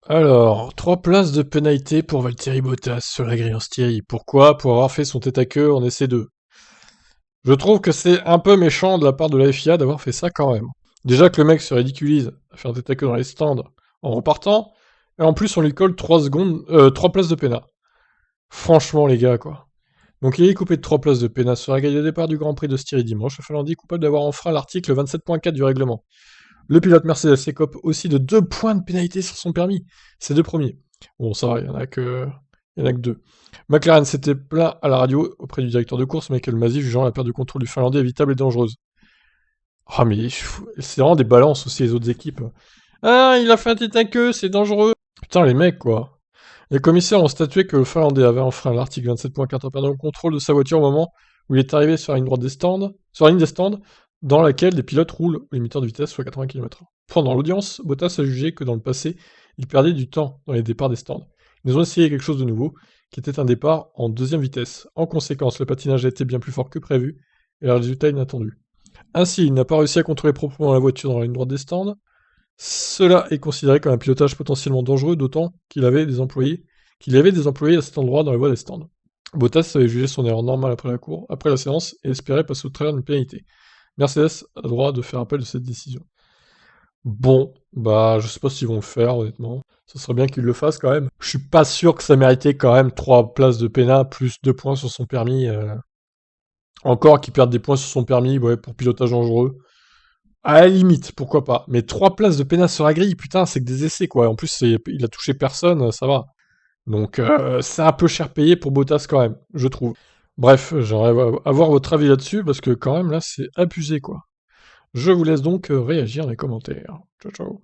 Alors, 3 places de pénalité pour Valtteri Bottas sur la grille en Styrie. Pourquoi? Pour avoir fait son tête à queue en essai 2. Je trouve que c'est un peu méchant de la part de la FIA d'avoir fait ça quand même. Déjà que le mec se ridiculise à faire un tête à queue dans les stands en repartant, et en plus on lui colle 3 secondes, 3 places de pénat. Franchement les gars quoi. Donc il est coupé de 3 places de pénat sur la grille de départ du Grand Prix de Styrie dimanche. Le Finlandais est coupable d'avoir enfreint l'article 27.4 du règlement. Le pilote Mercedes s'écope aussi de 2 points de pénalité sur son permis. Ses deux premiers. Bon, ça va, il y en a que 2. McLaren s'était plaint à la radio auprès du directeur de course, Michael Masi, jugeant la perte de contrôle du Finlandais évitable et dangereuse. Ah, mais c'est vraiment des balances aussi, les autres équipes. Ah, il a fait un tête à queue, c'est dangereux. Putain, les mecs, quoi. Les commissaires ont statué que le Finlandais avait enfreint l'article 27.4 en perdant le contrôle de sa voiture au moment où il est arrivé sur la ligne droite des stands, sur la ligne des stands, dans laquelle des pilotes roulent au limiteur de vitesse, soit 80 km/h. Pendant l'audience, Bottas a jugé que dans le passé, il perdait du temps dans les départs des stands. Ils ont essayé quelque chose de nouveau, qui était un départ en deuxième vitesse. En conséquence, le patinage a été bien plus fort que prévu, et le résultat inattendu. Ainsi, il n'a pas réussi à contrôler proprement la voiture dans la ligne droite des stands. Cela est considéré comme un pilotage potentiellement dangereux, d'autant qu'il y avait des employés à cet endroit dans la voie des stands. Bottas avait jugé son erreur normale après la séance, et espérait pas soustraire une pénalité. Mercedes a le droit de faire appel de cette décision. Bon, bah je sais pas s'ils vont le faire, honnêtement. Ça serait bien qu'ils le fassent quand même. Je suis pas sûr que ça méritait quand même 3 places de pénat plus 2 points sur son permis. Encore qu'il perde des points sur son permis, ouais, pour pilotage dangereux. À la limite, pourquoi pas. Mais 3 places de pénal sur la grille, putain, c'est que des essais, quoi. En plus, il a touché personne, ça va. Donc, c'est un peu cher payé pour Bottas quand même, je trouve. Bref, j'aimerais avoir votre avis là-dessus, parce que quand même, là, c'est abusé, quoi. Je vous laisse donc réagir dans les commentaires. Ciao, ciao.